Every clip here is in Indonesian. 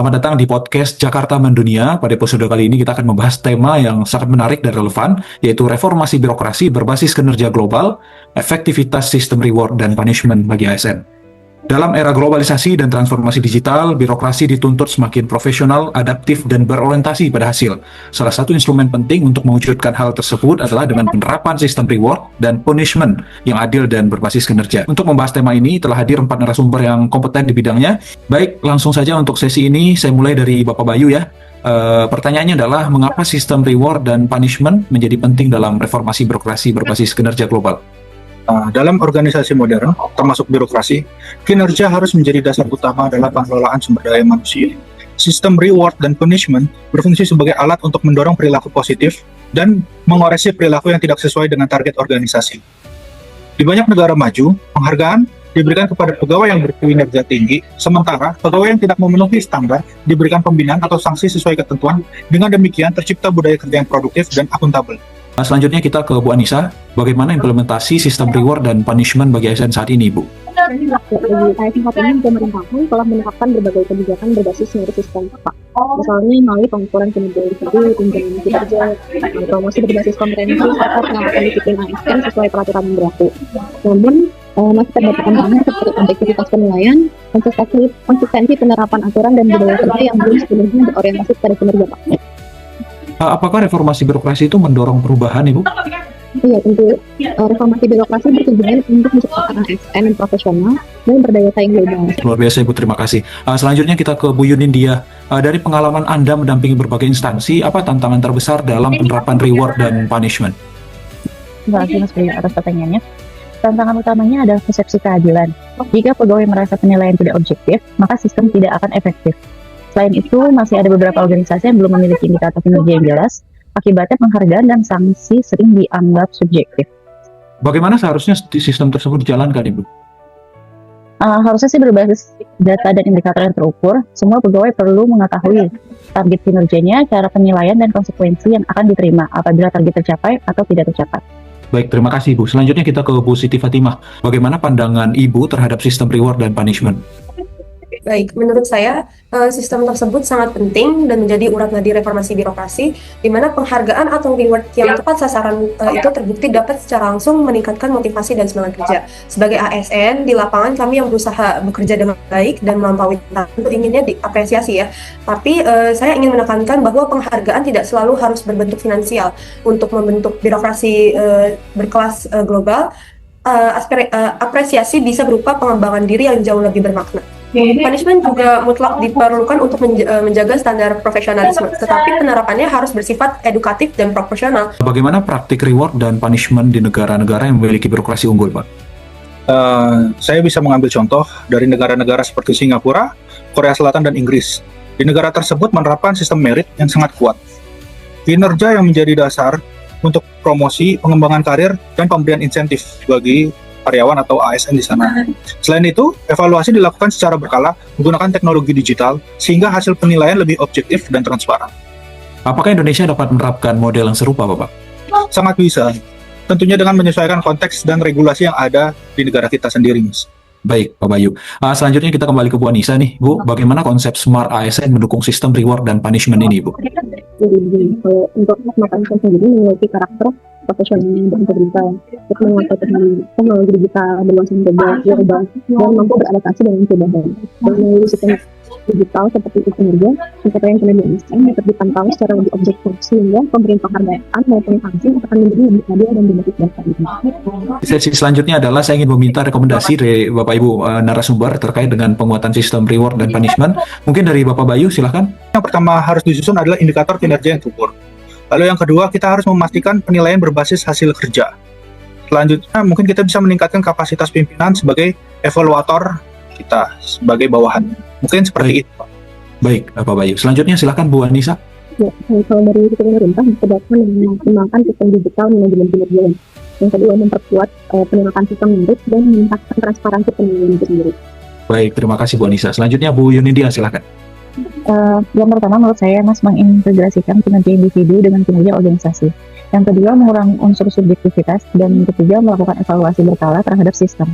Selamat datang di podcast Jakarta Mendunia. Pada episode kali ini kita akan membahas tema yang sangat menarik dan relevan, yaitu reformasi birokrasi berbasis kinerja global, efektivitas sistem reward dan punishment bagi ASN. Dalam era globalisasi dan transformasi digital, birokrasi dituntut semakin profesional, adaptif, dan berorientasi pada hasil. Salah satu instrumen penting untuk mewujudkan hal tersebut adalah dengan penerapan sistem reward dan punishment yang adil dan berbasis kinerja. Untuk membahas tema ini, telah hadir 4 narasumber yang kompeten di bidangnya. Baik, langsung saja untuk sesi ini, saya mulai dari Bapak Bayu ya. Pertanyaannya adalah, mengapa sistem reward dan punishment menjadi penting dalam reformasi birokrasi berbasis kinerja global? Dalam organisasi modern, termasuk birokrasi, kinerja harus menjadi dasar utama dalam pengelolaan sumber daya manusia. Sistem reward dan punishment berfungsi sebagai alat untuk mendorong perilaku positif dan mengoreksi perilaku yang tidak sesuai dengan target organisasi. Di banyak negara maju, penghargaan diberikan kepada pegawai yang berkinerja tinggi, sementara pegawai yang tidak memenuhi standar diberikan pembinaan atau sanksi sesuai ketentuan. Dengan demikian, tercipta budaya kerja yang produktif dan akuntabel. Selanjutnya kita ke Bu Anissa. Bagaimana implementasi sistem reward dan punishment bagi ASN saat ini, Bu? Bagi ASN saat ini, pemerintahan telah menerapkan berbagai kebijakan berbasis merit sistem. Misalnya melalui pengukuran kinerja individu, tunjangan kinerja, promosi berbasis kompetensi, serta pengawasan disiplin ASN sesuai peraturan yang berlaku. Namun, masih terdapat tantangan seperti objektivitas penilaian, konsistensi penerapan aturan, dan budaya kerja yang belum sepenuhnya berorientasi pada kinerja. Apakah reformasi birokrasi itu mendorong perubahan, Ibu? Iya, tentu reformasi birokrasi bertujuan untuk menciptakan ASN yang profesional dan berdaya saing global. Luar biasa, Ibu. Terima kasih. Selanjutnya kita ke Bu Yunindia. Dari pengalaman Anda mendampingi berbagai instansi, apa tantangan terbesar dalam penerapan reward dan punishment? Terima kasih Mas Bayu atas pertanyaannya. Tantangan utamanya adalah persepsi keadilan. Jika pegawai merasa penilaian tidak objektif, maka sistem tidak akan efektif. Selain itu, masih ada beberapa organisasi yang belum memiliki indikator kinerja yang jelas. Akibatnya penghargaan dan sanksi sering dianggap subjektif. Bagaimana seharusnya sistem tersebut dijalankan, Ibu? Harusnya sih berbasis data dan indikator yang terukur. Semua pegawai perlu mengetahui target kinerjanya, cara penilaian, dan konsekuensi yang akan diterima apabila target tercapai atau tidak tercapai. Baik, terima kasih, Ibu. Selanjutnya kita ke Bu Siti Fatimah. Bagaimana pandangan Ibu terhadap sistem reward dan punishment? Baik, menurut saya sistem tersebut sangat penting dan menjadi urat nadi reformasi birokrasi, di mana penghargaan atau reward yang tepat sasaran itu terbukti dapat secara langsung meningkatkan motivasi dan semangat kerja. Sebagai ASN di lapangan, kami yang berusaha bekerja dengan baik dan melampaui tentu inginnya diapresiasi ya. Tapi saya ingin menekankan bahwa penghargaan tidak selalu harus berbentuk finansial. Untuk membentuk birokrasi berkelas global, apresiasi bisa berupa pengembangan diri yang jauh lebih bermakna. Punishment juga mutlak diperlukan untuk menjaga standar profesionalisme, tetapi penerapannya harus bersifat edukatif dan proporsional. Bagaimana praktik reward dan punishment di negara-negara yang memiliki birokrasi unggul, Pak? Saya bisa mengambil contoh dari negara-negara seperti Singapura, Korea Selatan, dan Inggris. Di negara tersebut menerapkan sistem merit yang sangat kuat. Kinerja yang menjadi dasar untuk promosi, pengembangan karir, dan pemberian insentif bagi karyawan atau ASN di sana. Selain itu, evaluasi dilakukan secara berkala menggunakan teknologi digital sehingga hasil penilaian lebih objektif dan transparan. Apakah Indonesia dapat menerapkan model yang serupa, Bapak? Sangat bisa. Tentunya dengan menyesuaikan konteks dan regulasi yang ada di negara kita sendiri, Mas. Baik, Pak Bayu. Selanjutnya kita kembali ke Bu Anissa nih, Bu. Bagaimana konsep Smart ASN mendukung sistem reward dan punishment ini, Bu? Jadi, untuk Smart ASN sendiri memiliki karakter profesional yang berintegritas, menguasai teknologi digital berluasan global dan mampu beradaptasi dengan perubahan. Dan melalui sistem digital seperti kinerja, pencapaian kinerja ASN dapat dipantau secara lebih objektif sehingga pemberian penghargaan maupun sanksi akan menjadi lebih adil dan berbasis data. Sesi selanjutnya adalah saya ingin meminta rekomendasi dari Bapak Ibu narasumber terkait dengan penguatan sistem reward dan punishment. Mungkin dari Bapak Bayu, silahkan. Yang pertama harus disusun adalah indikator kinerja yang terukur. Lalu yang kedua, kita harus memastikan penilaian berbasis hasil kerja. Selanjutnya, mungkin kita bisa meningkatkan kapasitas pimpinan sebagai evaluator kita, sebagai bawahan. Mungkin seperti itu, Pak. Baik, Bapak Bayu. Selanjutnya silahkan Bu Anissa. Ya, kalau dari pemerintah diperdakan dengan mengembangkan sistem digital manajemen kinerja. Yang kedua, memperkuat penerapan sistem merit dan meningkatkan transparansi penilaian itu sendiri. Baik, terima kasih Bu Anissa. Selanjutnya Bu Yunindia, silahkan. Yang pertama menurut saya Mas mengintegrasikan kinerja individu dengan kinerja organisasi. Yang kedua mengurangi unsur subjektivitas dan yang ketiga melakukan evaluasi berkala terhadap sistem.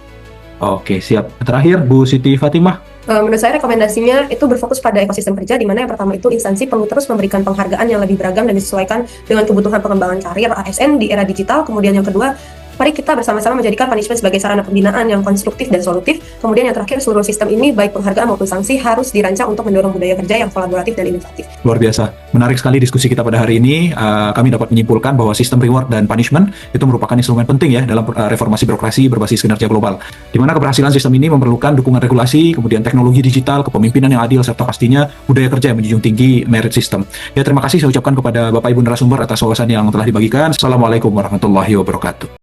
Oke, siap. Terakhir Bu Siti Fatimah, Menurut saya rekomendasinya itu berfokus pada ekosistem kerja, di mana yang pertama itu instansi perlu terus memberikan penghargaan yang lebih beragam dan disesuaikan dengan kebutuhan pengembangan karir ASN di era digital. Kemudian yang kedua, mari kita bersama-sama menjadikan punishment sebagai sarana pembinaan yang konstruktif dan solutif. Kemudian yang terakhir, seluruh sistem ini baik penghargaan maupun sanksi harus dirancang untuk mendorong budaya kerja yang kolaboratif dan inovatif. Luar biasa. Menarik sekali diskusi kita pada hari ini. Kami dapat menyimpulkan bahwa sistem reward dan punishment itu merupakan instrumen penting ya dalam reformasi birokrasi berbasis kinerja global. Di mana keberhasilan sistem ini memerlukan dukungan regulasi, kemudian teknologi digital, kepemimpinan yang adil, serta pastinya budaya kerja yang menjunjung tinggi merit system. Ya, terima kasih saya ucapkan kepada Bapak Ibu narasumber atas wawasan yang telah dibagikan. Assalamualaikum warahmatullahi wabarakatuh.